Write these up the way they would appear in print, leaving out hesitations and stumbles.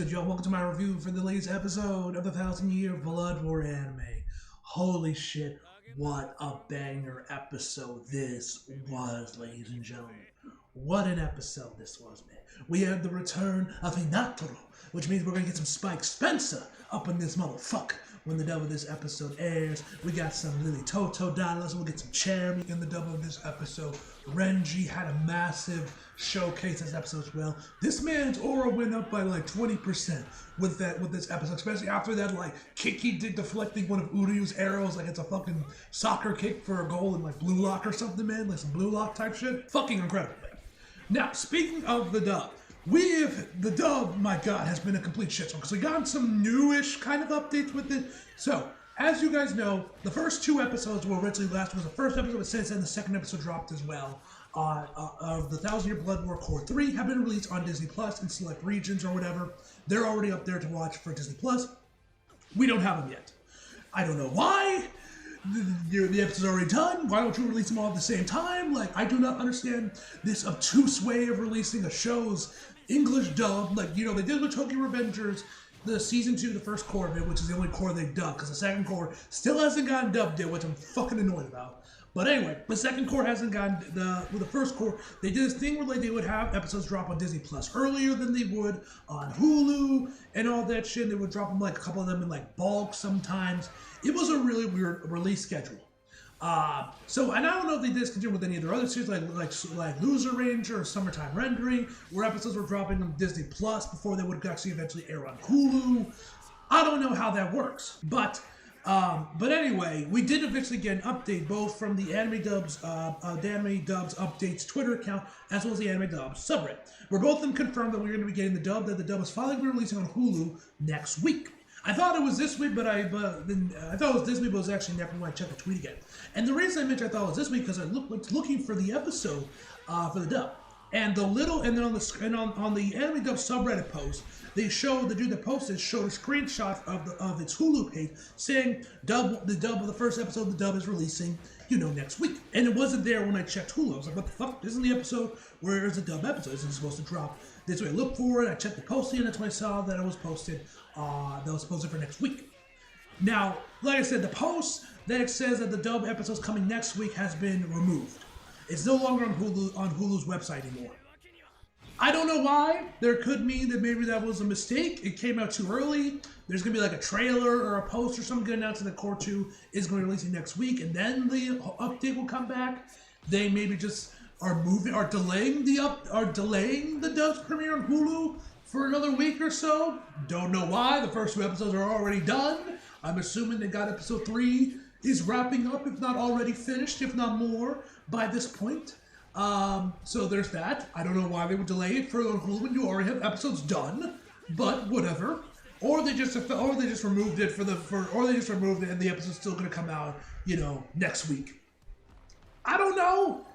good, y'all? Welcome to my review for the latest episode of the 1,000-Year Blood War anime. Holy shit, what a banger episode this was, ladies and gentlemen. What an episode this was, man. We had the return of Hinatoro, which means we're gonna get some Spike Spencer up in this motherfucker when the dub of this episode airs. We got some Lily Toto dollars. We'll get some Cherry in the dub of this episode. Renji had a massive showcase this episode as well. This man's aura went up by like 20% with this episode, especially after that like kick he did deflecting one of Uryu's arrows like it's a fucking soccer kick for a goal in like blue lock or something, man. Like some blue lock type shit. Fucking incredible, man. Now, speaking of the dub, the dub, my god, has been a complete shitstorm because we got some newish kind of updates with it. So, as you guys know, the first two episodes were originally last was the first episode, but since then the second episode dropped as well. Of the 1,000-Year Blood War Core 3 have been released on Disney Plus in select regions or whatever. They're already up there to watch for Disney Plus. We don't have them yet. I don't know why. The episode's already done. Why don't you release them all at the same time? Like, I do not understand this obtuse way of releasing a show's English dub. Like, you know, they did with Tokyo Revengers, the season 2, the first core of it, which is the only core they dubbed, because the second core still hasn't gotten dubbed yet, which I'm fucking annoyed about. But anyway, the second core hasn't gotten with the first core. They did this thing where like they would have episodes drop on Disney Plus earlier than they would on Hulu and all that shit. They would drop them like a couple of them in like bulk sometimes. It was a really weird release schedule. And I don't know if they discontinued with any of their other series like Loser Ranger or Summertime Rendering, where episodes were dropping on Disney Plus before they would actually eventually air on Hulu. I don't know how that works, but anyway, we did eventually get an update both from the Anime Dubs Updates Twitter account as well as the Anime Dubs subreddit, where both of them confirmed that we're going to be getting the dub is finally going to be releasing on Hulu next week. I thought it was this week, but I thought it was this week, but it was actually next when I checked the tweet again. And the reason I mentioned I thought it was this week because I was looking for the episode for the dub, and on the Anime Dub subreddit post, the dude that posted showed a screenshot of its Hulu page saying the dub of the first episode of the dub is releasing, next week. And it wasn't there when I checked Hulu. I was like, what the fuck? This isn't the episode. Where is the dub episode? Isn't it supposed to drop this way? I looked for it. I checked the posting, and that's when I saw that it was posted. For next week. Now, like I said, the post that says that the dub episode is coming next week has been removed. It's no longer on Hulu's website anymore. I don't know why. There could mean that maybe that was a mistake. It came out too early. There's going to be like a trailer or a post or something announcing that Core 2 is going to release next week, and then the update will come back. They maybe just are delaying the dub's premiere on Hulu for another week or so. Don't know why. The first two episodes are already done. I'm assuming they got episode 3 is wrapping up, if not already finished, if not more, by this point. So there's that. I don't know why they would delay it for Hulu when you already have episodes done, but whatever. Or they just removed it and the episode's still gonna come out, next week. I don't know.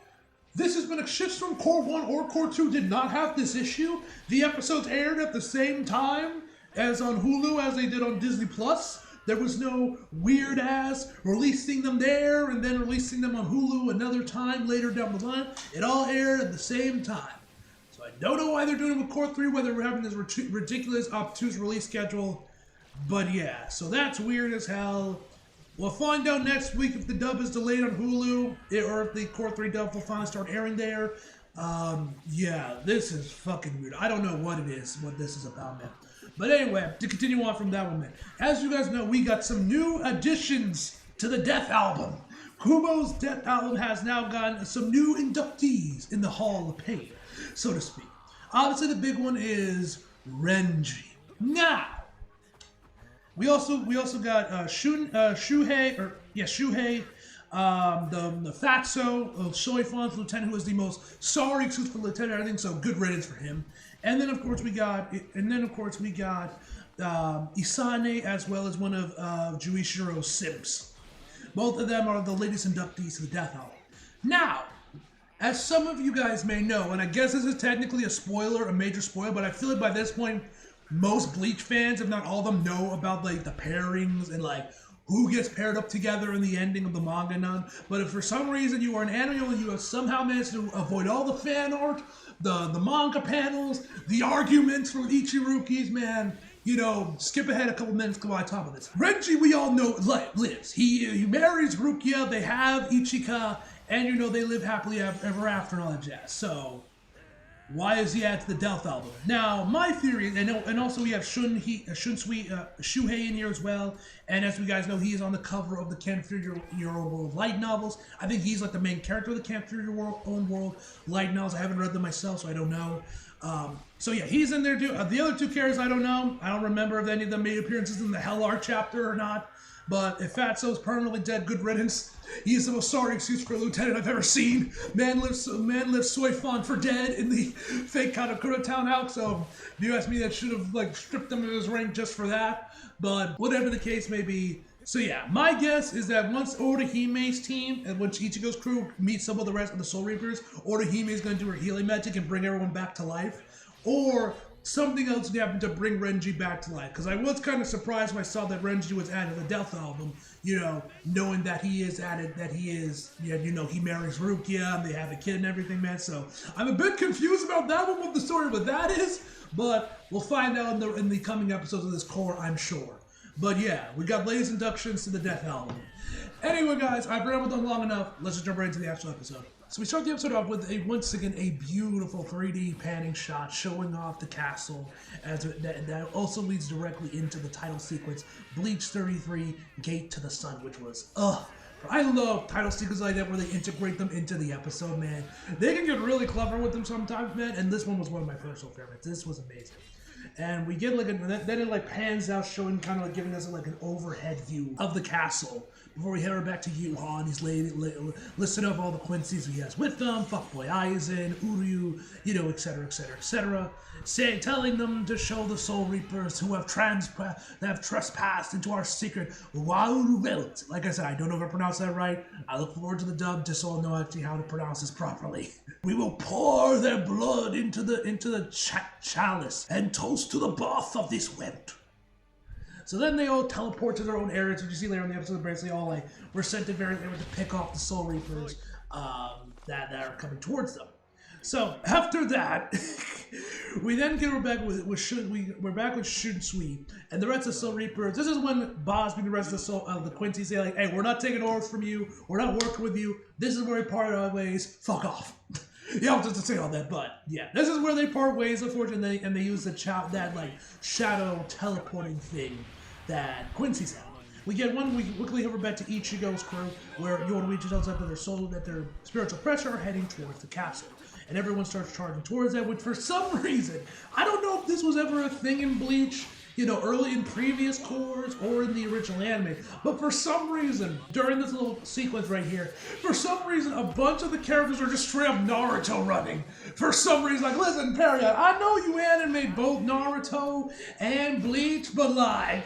This has been a shitstorm. Core 1 or Core 2 did not have this issue. The episodes aired at the same time as on Hulu as they did on Disney Plus. There was no weird ass releasing them there and then releasing them on Hulu another time later down the line. It all aired at the same time. So I don't know why they're doing it with Core 3, whether we're having this ridiculous obtuse release schedule. But yeah, so that's weird as hell. We'll find out next week if the dub is delayed on Hulu or if the Core 3 dub will finally start airing there. Yeah, this is fucking weird. I don't know what this is about, man. But anyway, to continue on from that one, man. As you guys know, we got some new additions to the Death Album. Kubo's Death Album has now gotten some new inductees in the Hall of Pain, so to speak. Obviously, the big one is Renji. Now, we also got Shuhei, the Fatso, Shoifon's lieutenant, who is the most sorry excuse for lieutenant. I think so. Good riddance for him. And then of course we got Isane as well as one of Juishiro's Sims. Both of them are the latest inductees to the Death Album. Now, as some of you guys may know, and I guess this is technically a major spoiler, but I feel like by this point, most Bleach fans, if not all of them, know about like the pairings and like who gets paired up together in the ending of the manga, none. But if for some reason you are an anime and you have somehow managed to avoid all the fan art, the manga panels, the arguments from Ichirukis, man, you know, skip ahead a couple minutes while I talk about this. Renji, we all know, lives. He marries Rukia, they have Ichika, and you know, they live happily ever after and all that jazz. So, why is he at the Death Album? Now, my theory, and also we have Shuhei in here as well, and as we guys know, he is on the cover of the Camp Fury World light novels. I think he's like the main character of the Camp Fury World light novels. I haven't read them myself, so I don't know. So yeah, he's in there too. The other two characters, I don't know. I don't remember if any of them made appearances in the Hell Art chapter or not. But if Fatso's permanently dead, good riddance. He is the most sorry excuse for a lieutenant I've ever seen. Man lives Soifon for dead in the fake Katakura townhouse. So if you ask me, that should have like stripped him of his rank just for that. But whatever the case may be. So yeah, my guess is that once Orihime's team and once Ichigo's crew meet some of the rest of the Soul Reapers, Orihime is going to do her healing magic and bring everyone back to life. Or something else would happen to bring Renji back to life. Because I was kind of surprised when I saw that Renji was added to the Death Album, you know, knowing that he is added, that he is, you know, he marries Rukia and they have a kid and everything, man. So I'm a bit confused about that one, what the story of that is. But we'll find out in the coming episodes of this core, I'm sure. But yeah, we got latest inductions to the Death Album. Anyway, guys, I've rambled on long enough. Let's just jump right into the actual episode. So we start the episode off with once again a beautiful 3D panning shot showing off the castle, as that also leads directly into the title sequence, Bleach 33, Gate to the Sun, which was I love title sequences like that where they integrate them into the episode, man. They can get really clever with them sometimes, man. And this one was one of my personal favorites. This was amazing. And we get like then it like pans out, showing kind of like giving us like an overhead view of the castle before we head her back to Yuha. And he's listing off all the Quincy's he has with them, Fuckboy Aizen, Uryu, you know, etc., etc., etc. Telling them to show the Soul Reapers who have trespassed into our secret Welt. Like I said, I don't know if I pronounced that right. I look forward to the dub just so I'll know actually how to pronounce this properly. We will pour their blood into the chalice and toast to the birth of this Welt. So then they all teleport to their own areas, which you see later in the episode. Basically, all like were sent to various areas to pick off the Soul Reapers that are coming towards them. So after that, we then get back with Shunsui and the rest of the Soul Reapers. This is when Bosby and the rest of the Quincy say like, "Hey, we're not taking orders from you. We're not working with you. This is where we part our ways. Fuck off." You don't have to say all that, but yeah, this is where they part ways, unfortunately, and they use that like shadow teleporting thing that Quincy's had. We quickly hover back to Ichigo's crew, where Yoruichi tells them that their spiritual pressure are heading towards the castle. And everyone starts charging towards that, which for some reason, I don't know if this was ever a thing in Bleach, you know, early in previous cores or in the original anime, but for some reason, during this little sequence right here, for some reason, a bunch of the characters are just straight up Naruto running. For some reason, like, listen, Period, I know you animate both Naruto and Bleach, but like,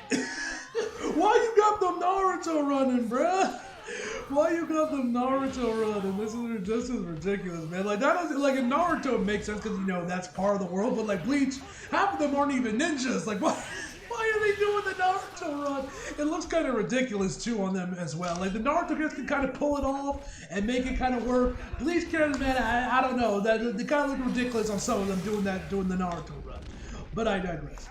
why you got them Naruto running, bruh? Why you got them Naruto running? This is ridiculous, man. Like, that doesn't, like, in Naruto makes sense because, you know, that's part of the world, but like Bleach, half of them aren't even ninjas. Like, why are they doing the Naruto run? It looks kind of ridiculous too on them as well. Like, the Naruto characters can kind of pull it off and make it kind of work. Bleach characters, man, I don't know. They kind of look ridiculous on some of them doing the Naruto run. But I digress.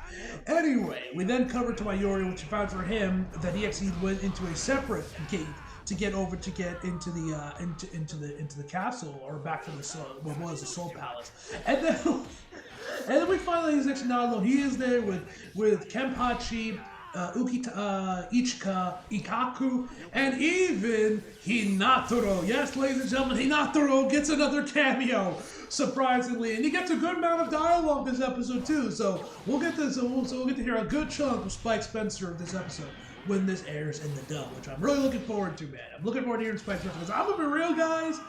Anyway, we then cover to Mayuri, which we found for him that he actually went into a separate gate to get into the castle, or back to the what was the Soul Palace, and then we find that he's actually not alone. He is there with Kenpachi, Ichika, Ikaku, and even Hinatoro. Yes, ladies and gentlemen, Hinatoro gets another cameo, surprisingly, and he gets a good amount of dialogue this episode too. So we'll get this. So we'll get to hear a good chunk of Spike Spencer this episode when this airs in the dub, which I'm really looking forward to, man. I'm looking forward to hearing Spike Spencer, because I'm gonna be real, guys.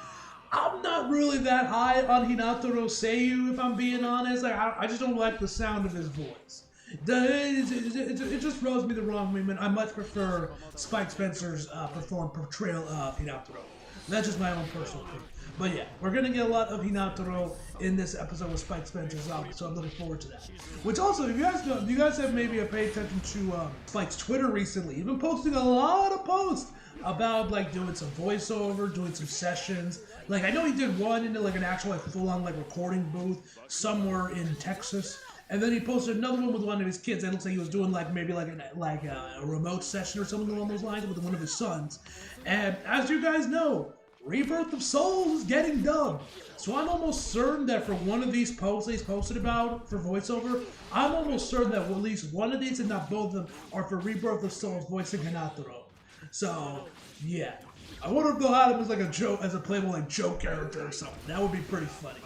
I'm not really that high on Hinatoro Seiyu, if I'm being honest. Like, I just don't like the sound of his voice. It just rubs me the wrong way, man. I much prefer Spike Spencer's portrayal of Hinatoro. That's just my own personal thing. But yeah, we're gonna get a lot of Hinataro in this episode with Spike Spencer's out, so I'm looking forward to that. Which also, if you guys know, you guys have maybe paid attention to Spike's Twitter recently. He's been posting a lot of posts about like doing some voiceover, doing some sessions. Like I know he did one into like an actual like full-on like recording booth somewhere in Texas. And then he posted another one with one of his kids. It looks like he was doing like maybe like a remote session or something along those lines with one of his sons. And as you guys know, Rebirth of Souls is getting dubbed. So I'm almost certain that for one of these posts that he's posted about for voiceover, I'm almost certain that at least one of these, and not both of them, are for Rebirth of Souls voicing Hinataro. So yeah. I wonder if they'll have him as like a joke, as a playable like joke character or something. That would be pretty funny.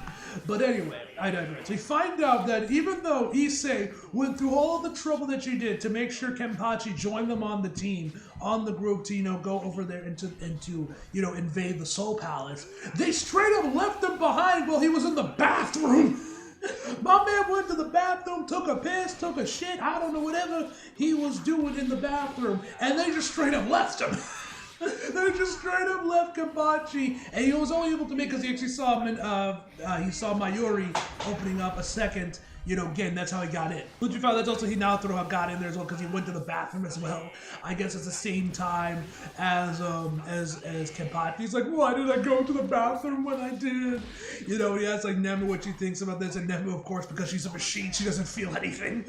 But anyway, I digress. We find out that even though Issei went through all the trouble that she did to make sure Kenpachi joined them on the team, on the group to, go over there and to invade the Soul Palace, they straight up left him behind while he was in the bathroom. My man went to the bathroom, took a piss, took a shit, I don't know, whatever he was doing in the bathroom, and they just straight up left him. They just straight up left Kenpachi, and he was only able to make because he actually saw him he saw Mayuri opening up a second, again, that's how he got in. Which you found that's also Hinataro got in there as well because he went to the bathroom as well. I guess at the same time as Kenpachi. He's like, why did I go to the bathroom when I did? He asks like Nemu what she thinks about this, and Nemu, of course, because she's a machine, she doesn't feel anything.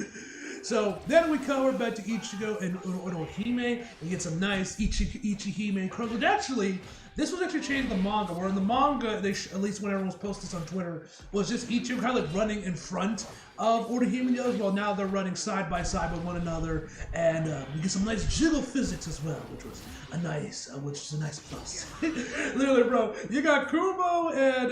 So then we cover back to Ichigo and Orohime. We get some nice Ichihime chronicles. Actually, this was actually changed in the manga, where in the manga, at least when everyone was posting this on Twitter, was just Ichigo kind of like running in front of Orohime and the others. Well, now they're running side by side with one another, and we get some nice jiggle physics as well, which is a nice plus. Literally, bro, you got Kubo and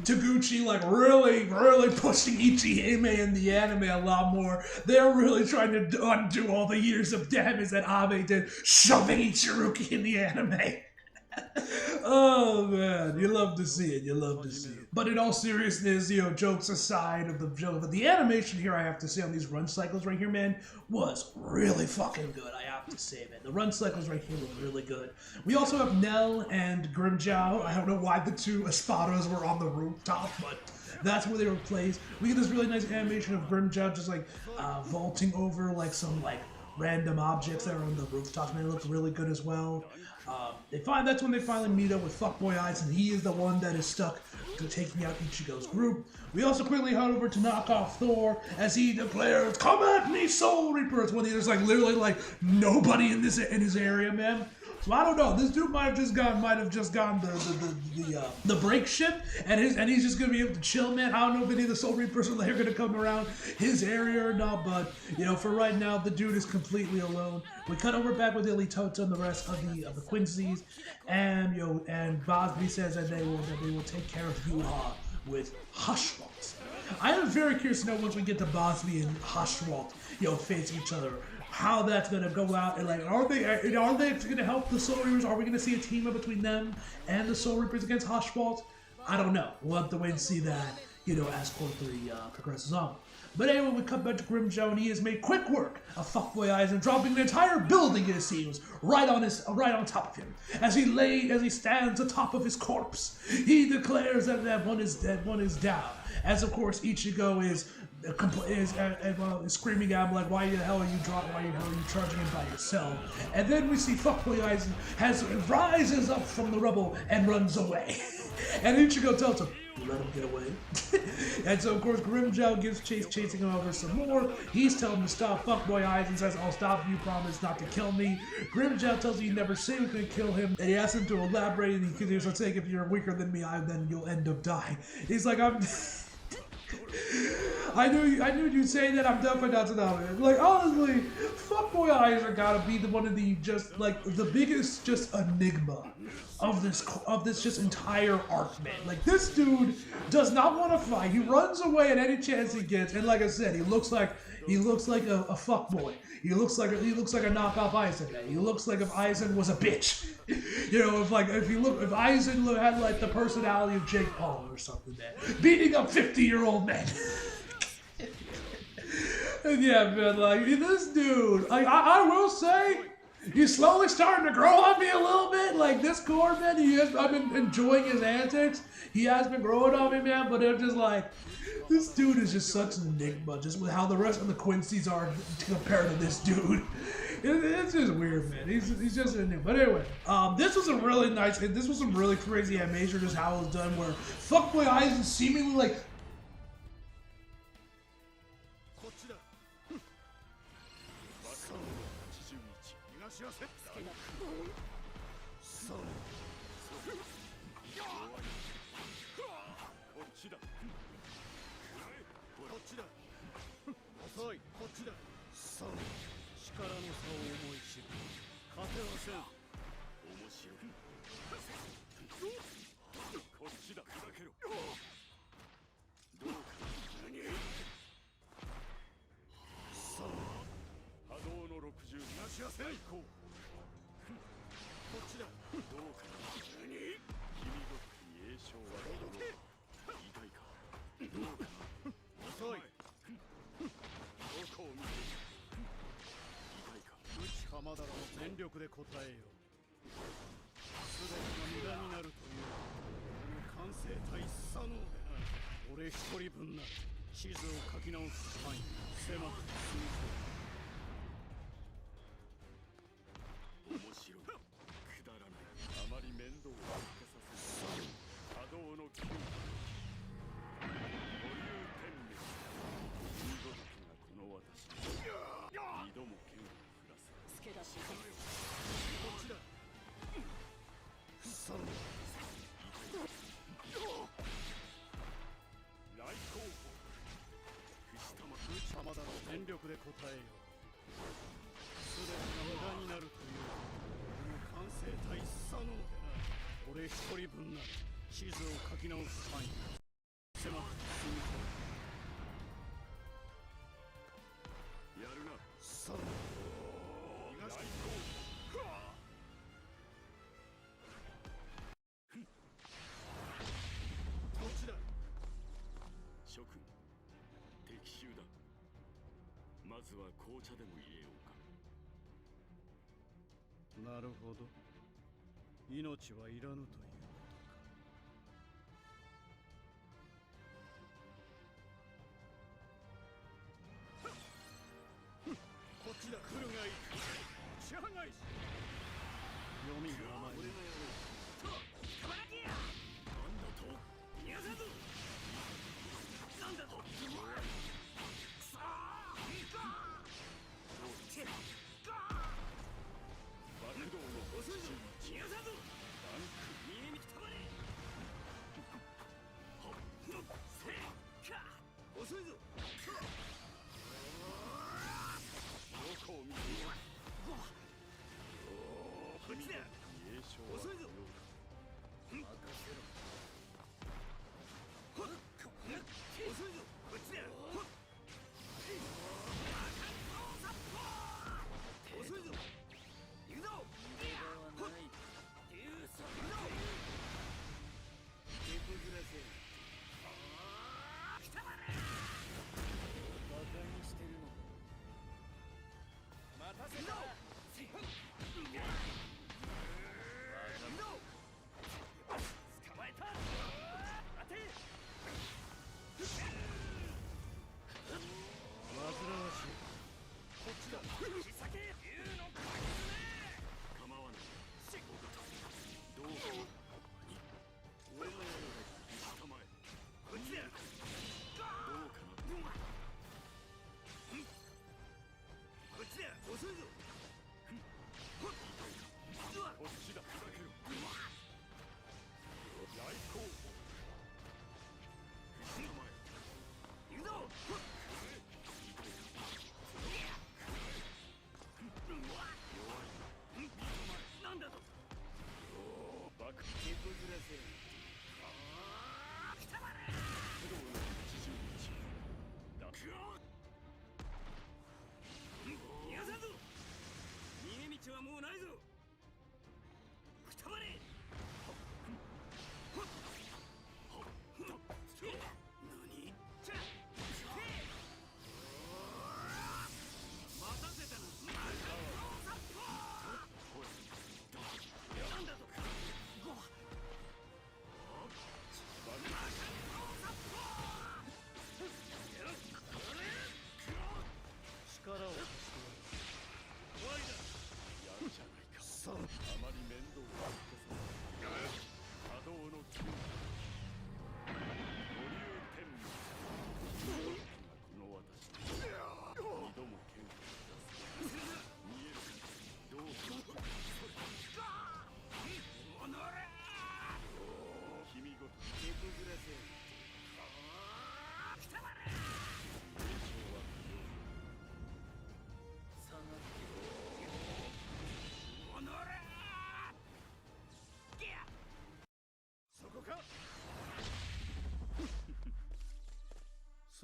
Taguchi like really pushing Ichihime in the anime a lot more. They're really trying to undo all the years of damage that Abe did, shoving Ichiruki in the anime. Oh man, you love to see it, But in all seriousness, jokes aside of the joke, but the animation here, I have to say, on these run cycles right here, man, was really fucking good, I have to say, man. The run cycles right here were really good. We also have Nell and Grimjow. I don't know why the two Espadas were on the rooftop, but that's where they were placed. We get this really nice animation of Grimjow just like vaulting over like some like random objects that are on the rooftops, and they look really good as well. That's when they finally meet up with Fuckboy Eyes, and he is the one that is stuck to taking out Ichigo's group. We also quickly head over to knock off Thor as he declares, "Come at me, Soul Reapers!" when there's like literally like nobody in his area, man. So I don't know. This dude might have just gone the break ship, and he's just gonna be able to chill, man. I don't know if any of the Soul Reapers are gonna come around his area or not, but for right now, the dude is completely alone. We cut over back with Illy-Tota and the rest of the Quincy's, and and Bosby says that they will take care of you with Hushwalt. I am very curious to know once we get to Bosby and Hushwalt, facing each other, how that's gonna go out, and like, are they gonna help the Soul Reapers? Are we gonna see a team up between them and the Soul Reapers against Hushwalt? I don't know. We'll have to wait and see that, as Core 3 progresses on. But anyway, we cut back to Grimjow, and he has made quick work of Fuckboy Eyes and dropping an entire building, it seems, right on top of him. As he stands atop of his corpse, he declares that one is down. As of course Ichigo is screaming at him like, why the hell are you charging him by yourself? And then we see Fuckboy Eyes rises up from the rubble and runs away. And Ichigo tells him, let him get away. And so of course Grimjow gives chase, chasing him over some more. He's telling him to stop. Fuckboy Eyes and says, I'll stop if you promise not to kill me. Grimjow tells him he never said he was going to kill him, and he asks him to elaborate, and he continues on saying, if you're weaker than me, then you'll end up dying. He's like, I knew you'd say that. I'm definitely not to know it. Like, honestly, Fuckboy Eyes are gotta be one of the the biggest enigma of this just entire arc, man. Like, this dude does not want to fight. He runs away at any chance he gets, and like I said, he looks like a fuckboy. He looks like a knockoff Aizen, man. He looks like if Aizen was a bitch. If Aizen had like the personality of Jake Paul or something, man. Beating up 50-year-old men. And yeah, man, like, this dude, like, I will say, he's slowly starting to grow on me a little bit. like this core, man. I've been enjoying his antics. He has been growing on me, man. But it's just like this dude is just such an enigma. Just with how the rest of the Quincy's are compared to this dude. It's just weird, man. He's just an enigma. But anyway, this was a really nice. This was some really crazy animation, just how it was done. Where fuckboy Aizen seemingly like.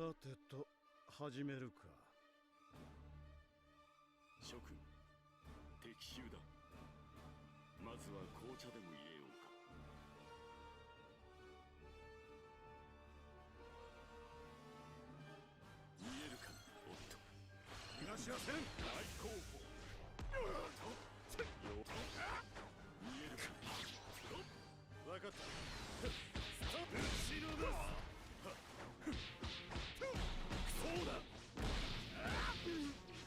さてと始めるか。諸君、敵襲だ。まずは紅茶でも入れようか。見えるか、おっと。逃がしはせん。大候補。見えるか。分かった。ストップ。後ろです。そうだ。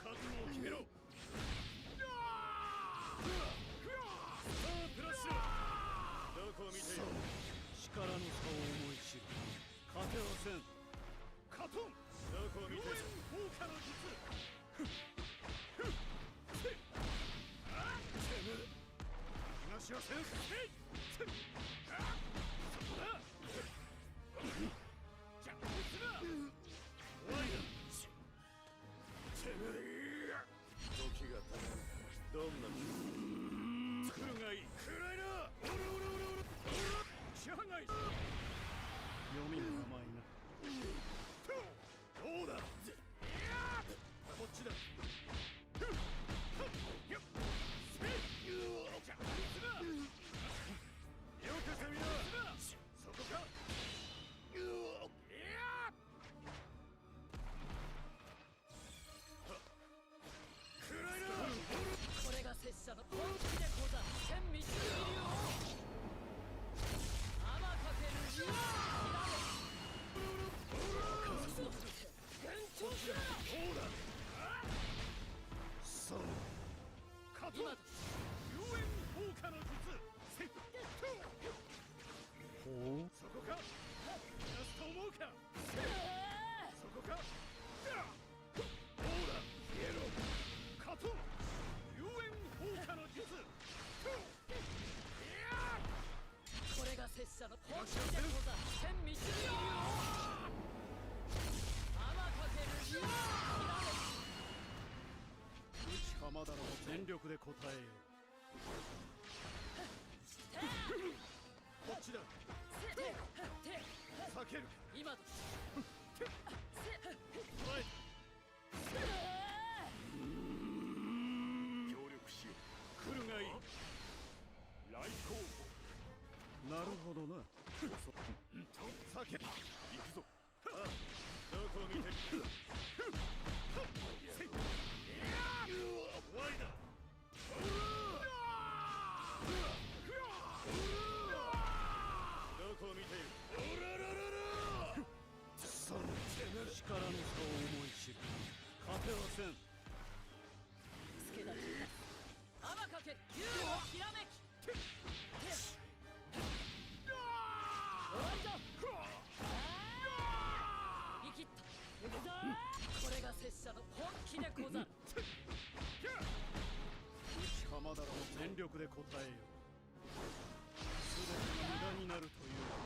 覚悟を決めろ。さあプラッシュ。どこを見ている。力の差を思い知る。勝てはせん。カトン。どこを見ている。放火の術。逃がしはせん。そこだ。じゃあこいつだ。終わりだ。時が経つ。どんな気分。来るがいい。くらいな。おらおらおらおら。支配外。読みの名前な。どうだ。こっちだ。じゃあこいつだ。よくせみな。そこか。くらいな。これが拙者の本気でござる。千未周流を天かける竜をひらめき幻聴すら。そうだ。さあカトン。今だ。遊園放火の術。ほう。そこか。やすと思うか。そこか。どうだ。消えろ。カトン。遊園放火の術。これが拙者の本気でござる。千未周流を天かける竜をひらめき内浜田の全力で答えよう。こっちだ。避ける。今だ。おい。協力しよう。来るがいい。来候なるほどな。避け。補。行くぞ。どこを見てる。終わりだ。どこを見ている。おらららら。その力の差を思い知る。勝てはせん。つけだれ天かける竜をひらめき終わりだ。生きった。これが拙者の本気でござる。内浜田の全力で答えよう。すべてが無駄になるというこ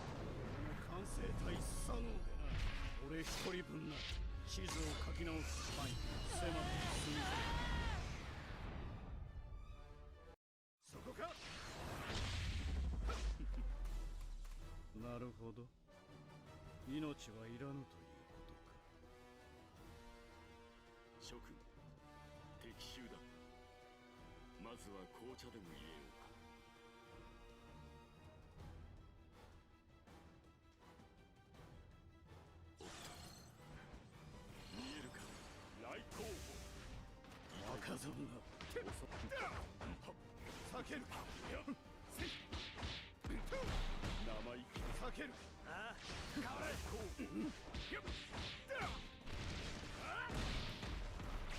の完成体左脳でな。俺一人分な地図を書き直す前に迫って進む。そこか。なるほど。命はいらぬということか。諸君、敵襲だ。まずは紅茶でも入れようか。おっと。見えるか。来候補。若造が避ける。生意気。避ける。来候補。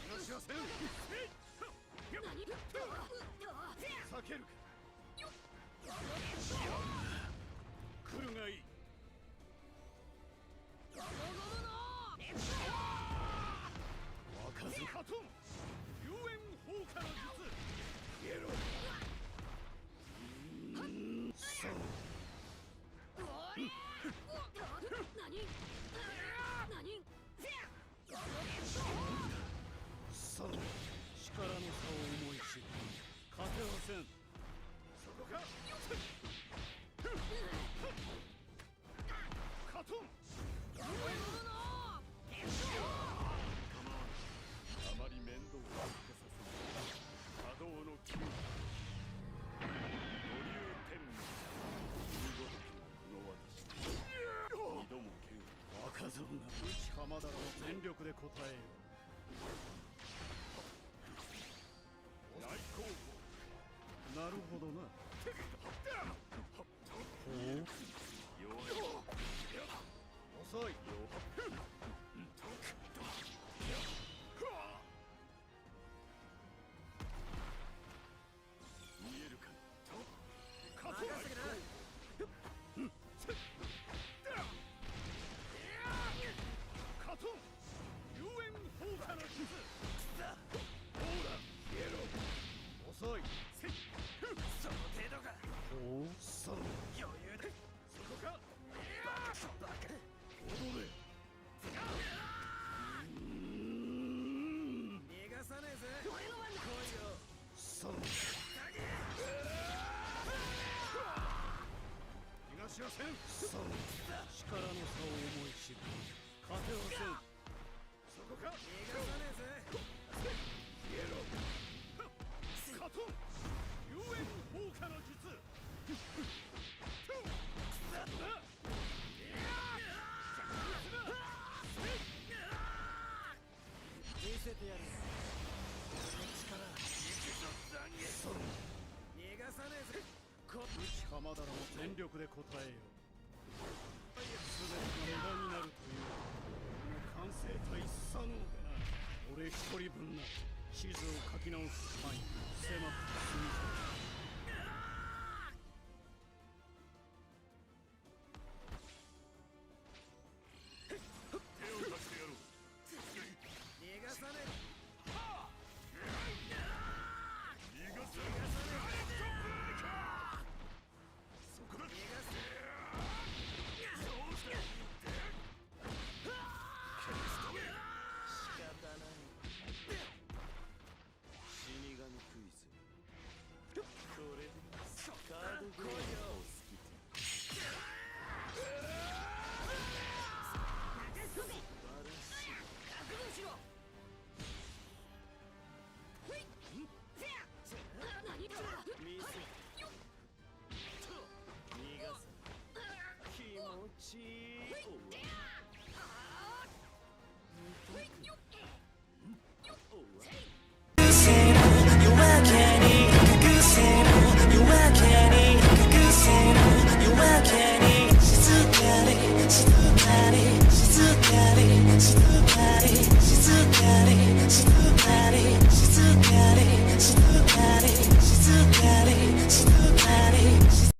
逃がしはせん。避ける。来るがいい。若造カトン。遊園放火の術。消えろ。さあ。さあ、力の差を思い知る。勝てはせん。だろう。全力で答えよ。なるほどな。遅い。見えるか。カトン遊園放火の術。ほら消えろ。遅い。その程度か。その余裕で。そこか。踊れ。逃がさねえぜ。来いよ。その逃がしません。その力の差を思い知る。勝てません。そこか。逃がさねえぜ。消えろ。カトン遊園放火の術。見せてやる。逃がさねえぜ。内浜だらも全力で答えよ。全てが無駄になるというこの完成体左脳でな。俺一人分な地図を書き直す範囲狭くて済みそうだ。静かに